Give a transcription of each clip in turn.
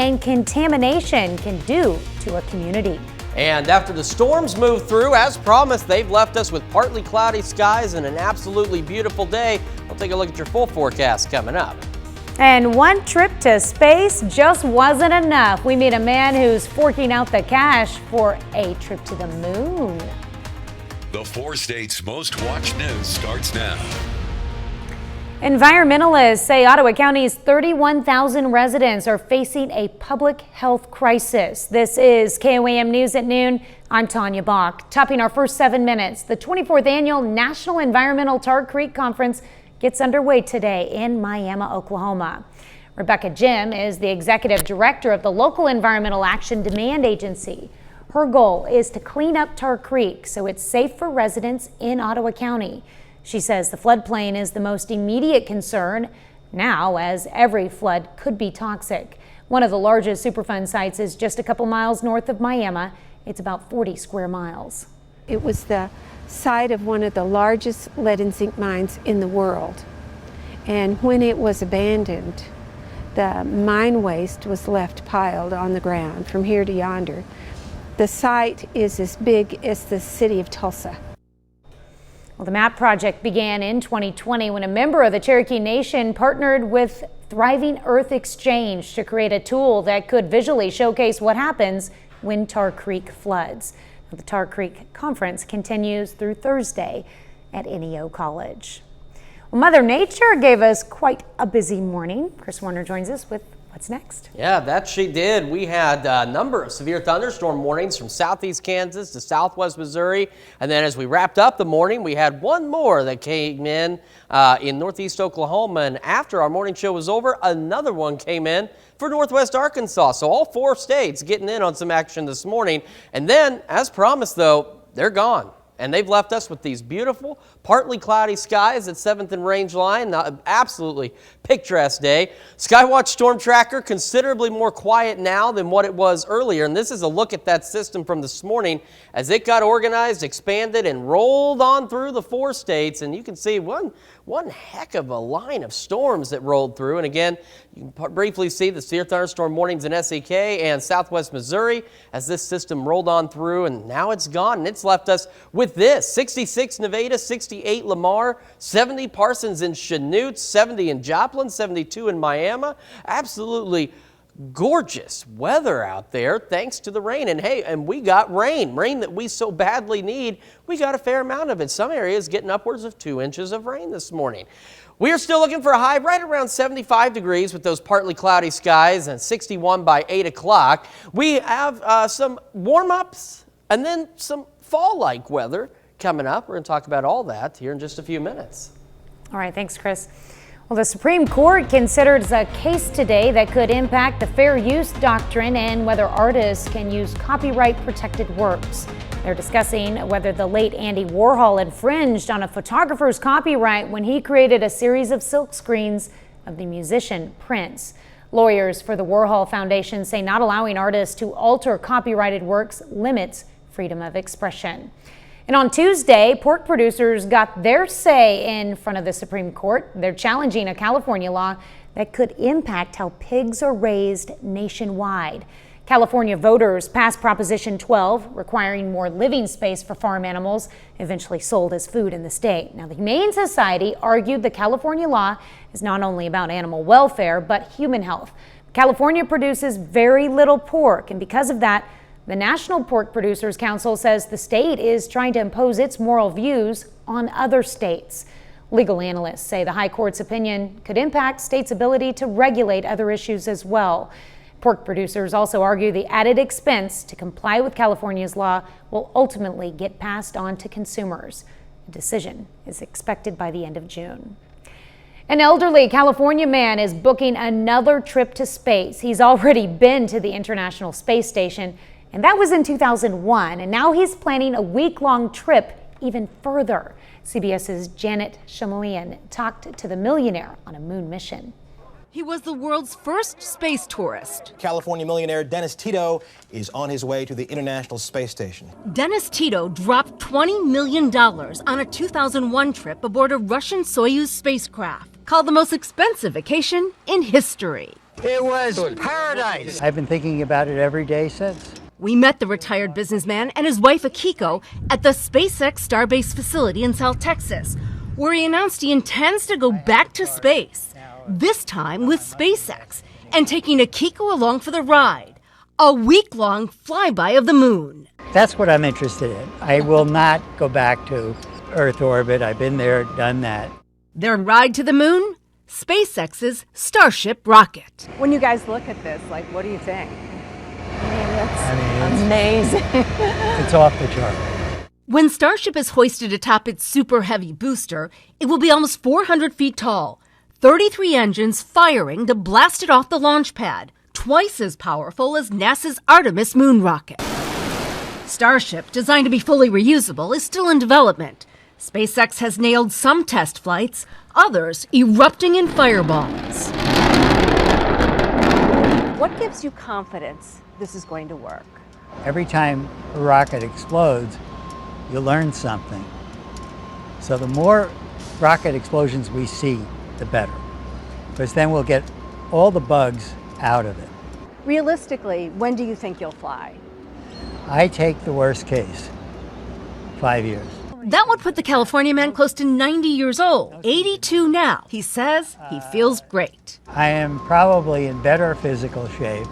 and contamination can do to a community. And after the storms move through, as promised, they've left us with partly cloudy skies and an absolutely beautiful day. We'll take a look at your full forecast coming up. And one trip to space just wasn't enough. We meet a man who's forking out the cash for a trip to the moon. The 4 states' most watched news starts now. Environmentalists say Ottawa County's 31,000 residents are facing a public health crisis. This is KOAM News at noon. I'm Tanya Bach. Topping our first 7 minutes, the 24th annual National Environmental Tar Creek Conference gets underway today in Miami, Oklahoma. Rebecca Jim is the executive director of the local Environmental Action Demand Agency. Her goal is to clean up Tar Creek so it's safe for residents in Ottawa County. She says the floodplain is the most immediate concern now, as every flood could be toxic. One of the largest Superfund sites is just a couple miles north of Miami. It's about 40 square miles. It was the site of one of the largest lead and zinc mines in the world. And when it was abandoned, the mine waste was left piled on the ground from here to yonder. The site is as big as the city of Tulsa. Well, the MAP project began in 2020 when a member of the Cherokee Nation partnered with Thriving Earth Exchange to create a tool that could visually showcase what happens when Tar Creek floods. The Tar Creek Conference continues through Thursday at NEO College. Well, Mother Nature gave us quite a busy morning. Chris Warner joins us with what's next. Yeah, that she did. We had a number of severe thunderstorm warnings from southeast Kansas to southwest Missouri. And then as we wrapped up the morning, we had one more that came in northeast Oklahoma. And after our morning show was over, another one came in for northwest Arkansas. So all 4 states getting in on some action this morning. And then, as promised, though, they're gone. And they've left us with these beautiful, partly cloudy skies at 7th and Range Line. Absolutely picturesque day. Skywatch Storm Tracker considerably more quiet now than what it was earlier. And this is a look at that system from this morning as it got organized, expanded, and rolled on through the 4 states. And you can see one heck of a line of storms that rolled through. And again, you can briefly see the severe thunderstorm warnings in SEK and southwest Missouri as this system rolled on through, and now it's gone. And it's left us with this: 66 Nevada, 68 Lamar, 70 Parsons and Chanute, 70 in Joplin, 72 in Miami. Absolutely gorgeous weather out there thanks to the rain. And hey, and we got rain that we so badly need. We got a fair amount of it. Some areas getting upwards of 2 inches of rain this morning. We are still looking for a high right around 75 degrees with those partly cloudy skies, and 61 by 8 o'clock. We have some warm-ups and then some fall-like weather coming up. We're going to talk about all that here in just a few minutes. All right, thanks, Chris. Well, the Supreme Court considers a case today that could impact the fair use doctrine and whether artists can use copyright-protected works. They're discussing whether the late Andy Warhol infringed on a photographer's copyright when he created a series of silkscreens of the musician Prince. Lawyers for the Warhol Foundation say not allowing artists to alter copyrighted works limits freedom of expression. And on Tuesday, pork producers got their say in front of the Supreme Court. They're challenging a California law that could impact how pigs are raised nationwide. California voters passed Proposition 12, requiring more living space for farm animals, eventually sold as food in the state. Now, the Humane Society argued the California law is not only about animal welfare, but human health. California produces very little pork, and because of that, the National Pork Producers Council says the state is trying to impose its moral views on other states. Legal analysts say the High Court's opinion could impact states' ability to regulate other issues as well. Pork producers also argue the added expense to comply with California's law will ultimately get passed on to consumers. A decision is expected by the end of June. An elderly California man is booking another trip to space. He's already been to the International Space Station, and that was in 2001, and now he's planning a week-long trip even further. CBS's Janet Shamalian talked to the millionaire on a moon mission. He was the world's first space tourist. California millionaire Dennis Tito is on his way to the International Space Station. Dennis Tito dropped $20 million on a 2001 trip aboard a Russian Soyuz spacecraft, called the most expensive vacation in history. It was paradise. I've been thinking about it every day since. We met the retired businessman and his wife Akiko at the SpaceX Starbase facility in South Texas, where he announced he intends to go back to space, this time with SpaceX, and taking Akiko along for the ride, a week-long flyby of the moon. That's what I'm interested in. I will not go back to Earth orbit. I've been there, done that. Their ride to the moon? SpaceX's Starship rocket. When you guys look at this, like, what do you think? It's Amazing. It's off the chart. When Starship is hoisted atop its super heavy booster, it will be almost 400 feet tall, 33 engines firing to blast it off the launch pad, twice as powerful as NASA's Artemis moon rocket. Starship, designed to be fully reusable, is still in development. SpaceX has nailed some test flights, others erupting in fireballs. What gives you confidence this is going to work? Every time a rocket explodes, you learn something. So the more rocket explosions we see, the better. Because then we'll get all the bugs out of it. Realistically, when do you think you'll fly? I take the worst case, 5 years. That would put the California man close to 90 years old, 82 now. He says he feels great. I am probably in better physical shape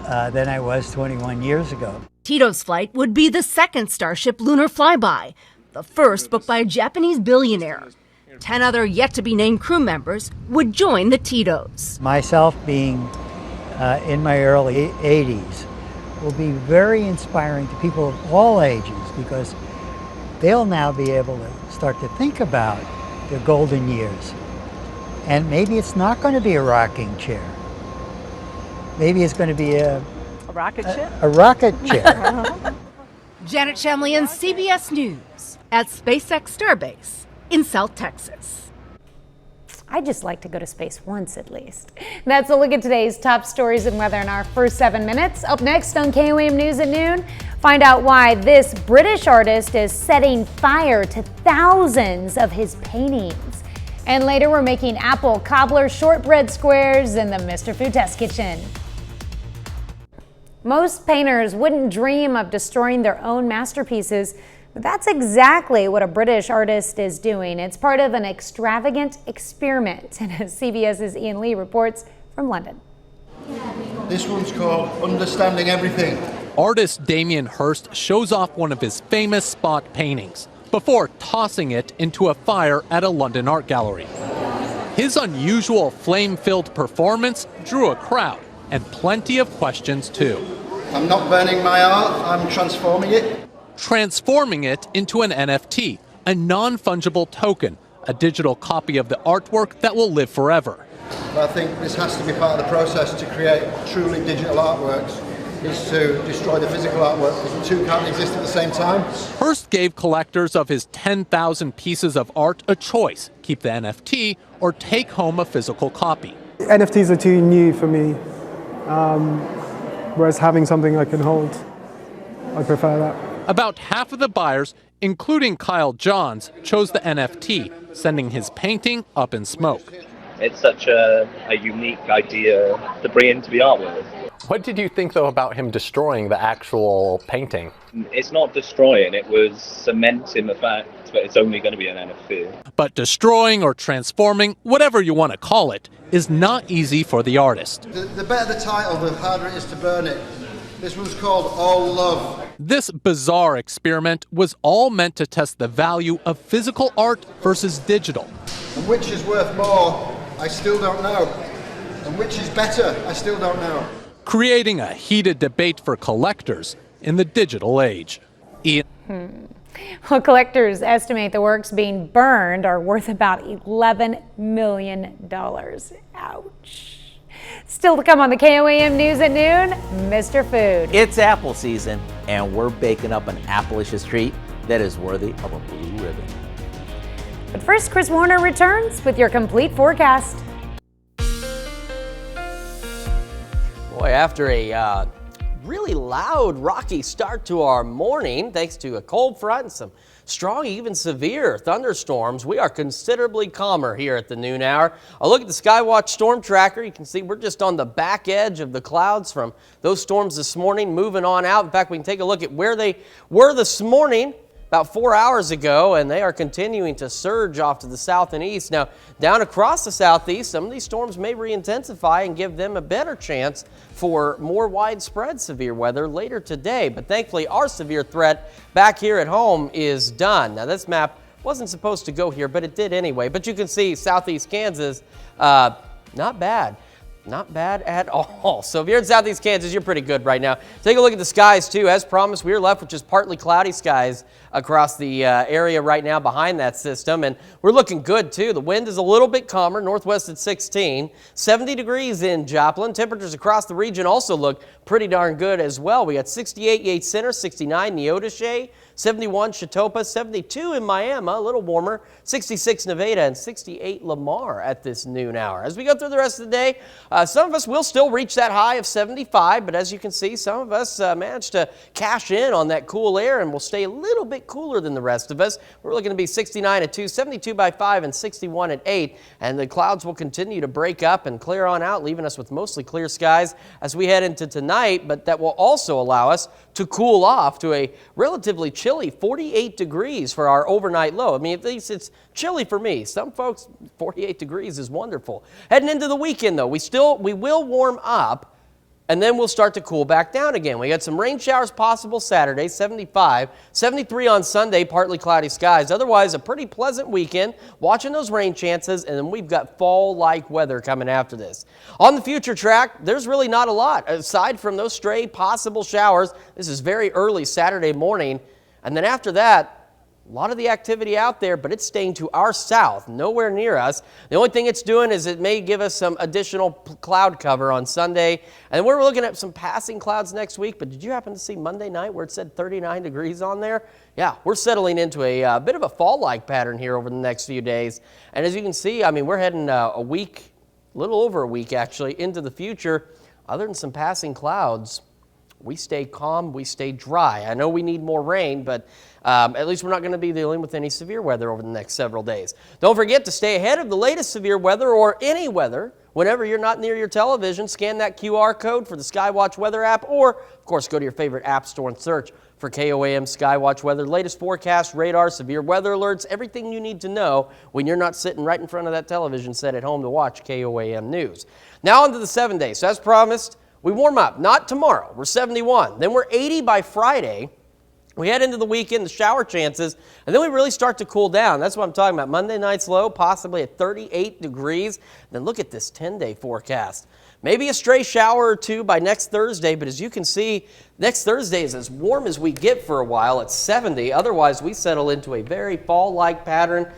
than I was 21 years ago. Tito's flight would be the second Starship lunar flyby, the first booked by a Japanese billionaire. 10 other yet-to-be-named crew members would join the Titos. Myself being in my early 80s will be very inspiring to people of all ages because they'll now be able to start to think about their golden years. And maybe it's not going to be a rocking chair. Maybe it's going to be a rocket ship? A rocket chair. Janet Shamlian, CBS News, at SpaceX Starbase in South Texas. I'd just like to go to space once at least. That's a look at today's top stories and weather in our first 7 minutes. Up next on KOAM News at noon, find out why this British artist is setting fire to thousands of his paintings. And later we're making apple cobbler shortbread squares in the Mr. Food Test Kitchen. Most painters wouldn't dream of destroying their own masterpieces, but that's exactly what a British artist is doing. It's part of an extravagant experiment, and as CBS's Ian Lee reports from London. This one's called Understanding Everything. Artist Damien Hirst shows off one of his famous spot paintings before tossing it into a fire at a London art gallery. His unusual flame-filled performance drew a crowd and plenty of questions too. I'm not burning my art, I'm transforming it. Transforming it into an NFT, a non-fungible token, a digital copy of the artwork that will live forever. But I think this has to be part of the process to create truly digital artworks, is to destroy the physical artwork, because the two can't exist at the same time. Hirst gave collectors of his 10,000 pieces of art a choice: keep the NFT or take home a physical copy. NFTs are too new for me, whereas having something I can hold, I prefer that. About half of the buyers, including Kyle Johns, chose the NFT, sending his painting up in smoke. It's such a unique idea to bring into the art world. What did you think, though, about him destroying the actual painting? It's not destroying, it was cementing the fact that it's only going to be an NFT. But destroying or transforming, whatever you want to call it, is not easy for the artist. The better the title, the harder it is to burn it. This one's called All Love. This bizarre experiment was all meant to test the value of physical art versus digital. And which is worth more, I still don't know. And which is better, I still don't know. Creating a heated debate for collectors in the digital age. Well, collectors estimate the works being burned are worth about $11 million. Ouch. Still to come on the KOAM News at noon, Mr. Food. It's apple season, and we're baking up an Applicious treat that is worthy of a blue ribbon. But first, Chris Warner returns with your complete forecast. Boy, after a really loud, rocky start to our morning thanks to a cold front and some strong, even severe thunderstorms. We are considerably calmer here at the noon hour. A look at the Skywatch storm tracker. You can see we're just on the back edge of the clouds from those storms this morning, moving on out. In fact, we can take a look at where they were this morning about 4 hours ago, and they are continuing to surge off to the south and east. Now, down across the southeast, some of these storms may re-intensify and give them a better chance for more widespread severe weather later today. But thankfully, our severe threat back here at home is done. Now, this map wasn't supposed to go here, but it did anyway. But you can see southeast Kansas, not bad. Not bad at all. So if you're in southeast Kansas, you're pretty good right now. Take a look at the skies, too. As promised, we are left with just partly cloudy skies across the area right now behind that system. And we're looking good, too. The wind is a little bit calmer, northwest at 16. 70 degrees in Joplin. Temperatures across the region also look pretty darn good as well. We got 68 Yates Center, 69 Neodesha, 71 Chatopa, 72 in Miami, a little warmer, 66 Nevada, and 68 Lamar at this noon hour. As we go through the rest of the day, some of us will still reach that high of 75, but as you can see, some of us managed to cash in on that cool air and will stay a little bit cooler than the rest of us. We're looking to be 69 at 2, 72 by 5, and 61 at 8, and the clouds will continue to break up and clear on out, leaving us with mostly clear skies as we head into tonight, but that will also allow us to cool off to a relatively chilly 48 degrees for our overnight low. I mean, at least it's chilly for me. Some folks, 48 degrees is wonderful. Heading into the weekend, though, we will warm up, and then we'll start to cool back down again. We got some rain showers possible Saturday, 75, 73 on Sunday, partly cloudy skies. Otherwise, a pretty pleasant weekend, watching those rain chances, and then we've got fall-like weather coming after this. On the future track, there's really not a lot, aside from those stray possible showers. This is very early Saturday morning, and then after that, a lot of the activity out there, but it's staying to our south, nowhere near us. The only thing it's doing is it may give us some additional cloud cover on Sunday. And we're looking at some passing clouds next week, but did you happen to see Monday night where it said 39 degrees on there? Yeah, we're settling into a bit of a fall-like pattern here over the next few days. And as you can see, I mean, we're heading a week, a little over a week actually, into the future. Other than some passing clouds, we stay calm, we stay dry. I know we need more rain, but at least we're not going to be dealing with any severe weather over the next several days. Don't forget to stay ahead of the latest severe weather or any weather. Whenever you're not near your television, scan that QR code for the Skywatch weather app, or, of course, go to your favorite app store and search for KOAM Skywatch weather. Latest forecast, radar, severe weather alerts, everything you need to know when you're not sitting right in front of that television set at home to watch KOAM News. Now on to the 7 days. So as promised, we warm up, not tomorrow, we're 71. Then we're 80 by Friday. We head into the weekend, the shower chances, and then we really start to cool down. That's what I'm talking about. Monday night's low, possibly at 38 degrees. Then look at this 10-day forecast. Maybe a stray shower or two by next Thursday, but as you can see, next Thursday is as warm as we get for a while at 70. Otherwise, we settle into a very fall-like pattern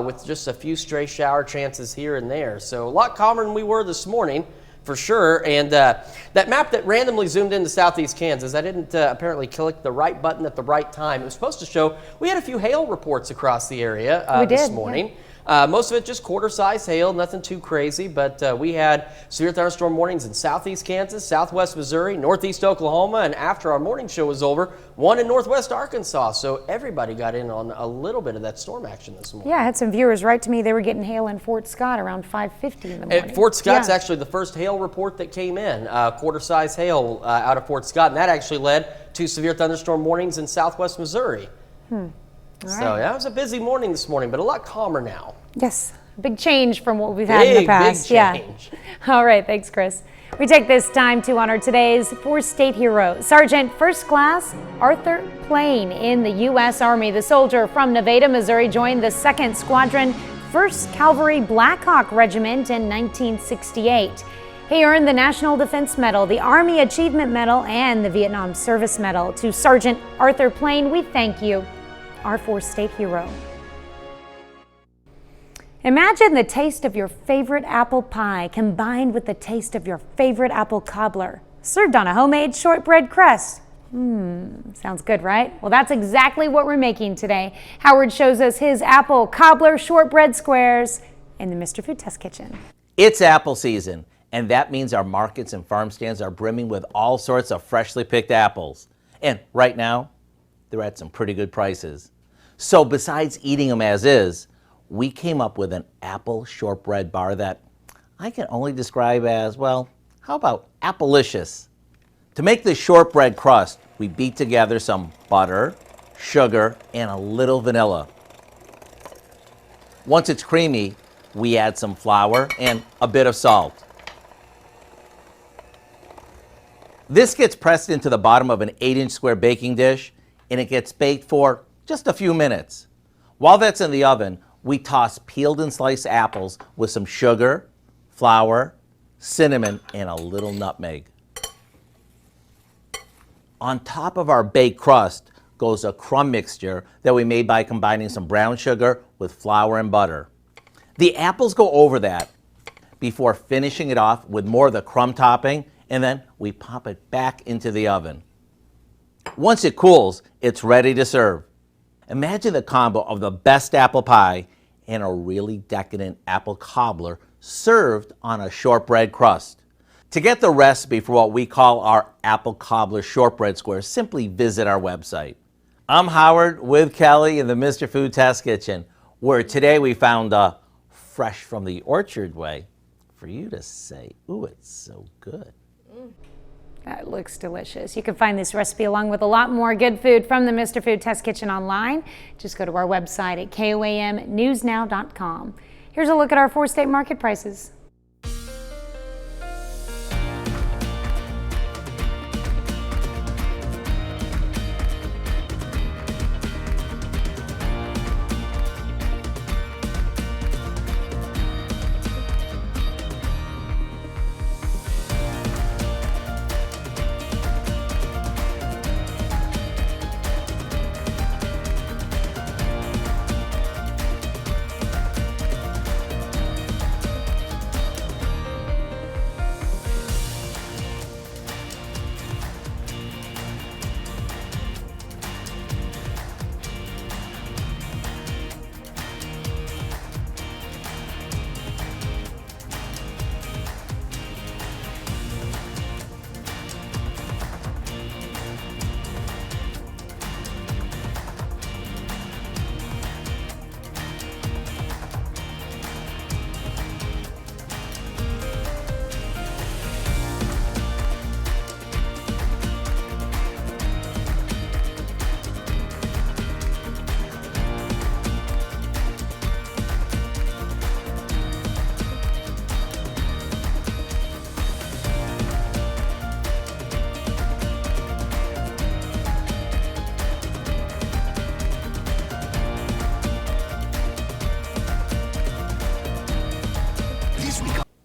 with just a few stray shower chances here and there. So a lot calmer than we were this morning, for sure. And that map that randomly zoomed into southeast Kansas, I didn't apparently click the right button at the right time. It was supposed to show we had a few hail reports across the area this morning. Yeah. Most of it just quarter-size hail, nothing too crazy, but we had severe thunderstorm warnings in southeast Kansas, southwest Missouri, northeast Oklahoma, and after our morning show was over, one in northwest Arkansas. So everybody got in on a little bit of that storm action this morning. Yeah, I had some viewers write to me they were getting hail in Fort Scott around 5:50 in the morning. At Fort Scott's actually the first hail report that came in, quarter-size hail out of Fort Scott, and that actually led to severe thunderstorm warnings in southwest Missouri. So yeah, it was a busy morning this morning, but a lot calmer now. Yes, big change from what we've had in the past. Big change. Yeah. All right, thanks, Chris. We take this time to honor today's four-state hero, Sergeant First Class Arthur Plain in the U.S. Army. The soldier from Nevada, Missouri, joined the 2nd Squadron, 1st Cavalry Black Hawk Regiment in 1968. He earned the National Defense Medal, the Army Achievement Medal, and the Vietnam Service Medal. To Sergeant Arthur Plain, we thank you, our four-state hero. Imagine the taste of your favorite apple pie combined with the taste of your favorite apple cobbler, served on a homemade shortbread crust. Sounds good, right? Well, that's exactly what we're making today. Howard shows us his apple cobbler shortbread squares in the Mr. Food Test Kitchen. It's apple season, And that means our markets and farm stands are brimming with all sorts of freshly picked apples. And right now, they're at some pretty good prices. So besides eating them as is, we came up with an apple shortbread bar that I can only describe as, well, how about appleicious? To make this shortbread crust, we beat together some butter, sugar, and a little vanilla. Once it's creamy, we add some flour and a bit of salt. This gets pressed into the bottom of an 8-inch square baking dish, and it gets baked for just a few minutes. While that's in the oven, we toss peeled and sliced apples with some sugar, flour, cinnamon, and a little nutmeg. On top of our baked crust goes a crumb mixture that we made by combining some brown sugar with flour and butter. The apples go over that before finishing it off with more of the crumb topping, and then we pop it back into the oven. Once it cools, it's ready to serve. Imagine the combo of the best apple pie and a really decadent apple cobbler served on a shortbread crust. To get the recipe for what we call our apple cobbler shortbread squares, simply visit our website. I'm Howard with Kelly in the Mr. Food Test Kitchen, where today we found a fresh from the orchard way for you to say, ooh, it's so good. That looks delicious. You can find this recipe along with a lot more good food from the Mr. Food Test Kitchen online. Just go to our website at KOAMnewsnow.com. Here's a look at our 4-state market prices.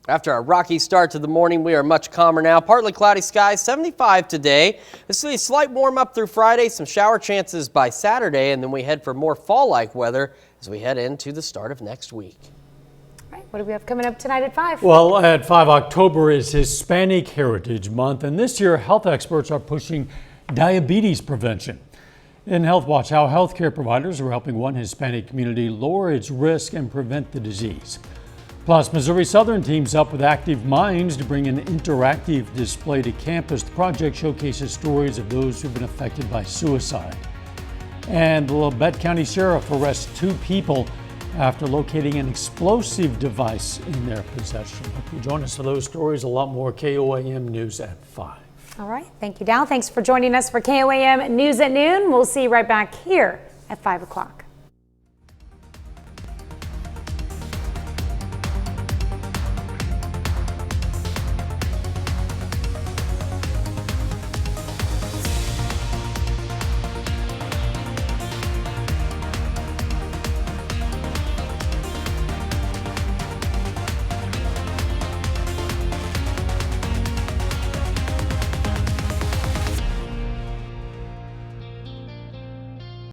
After a rocky start to the morning, we are much calmer now. Partly cloudy skies, 75 today. This is a slight warm up through Friday, some shower chances by Saturday, and then we head for more fall-like weather as we head into the start of next week. All right, what do we have coming up tonight at 5? Well, at 5, October is Hispanic Heritage Month, and this year health experts are pushing diabetes prevention. In Health Watch, how healthcare providers are helping one Hispanic community lower its risk and prevent the disease. Plus, Missouri Southern teams up with Active Minds to bring an interactive display to campus. The project showcases stories of those who've been affected by suicide. And the Labette County Sheriff arrests 2 people after locating an explosive device in their possession. Hope you join us for those stories, a lot more. KOAM News at 5. All right, thank you, Dal. Thanks for joining us for KOAM News at Noon. We'll see you right back here at 5 o'clock.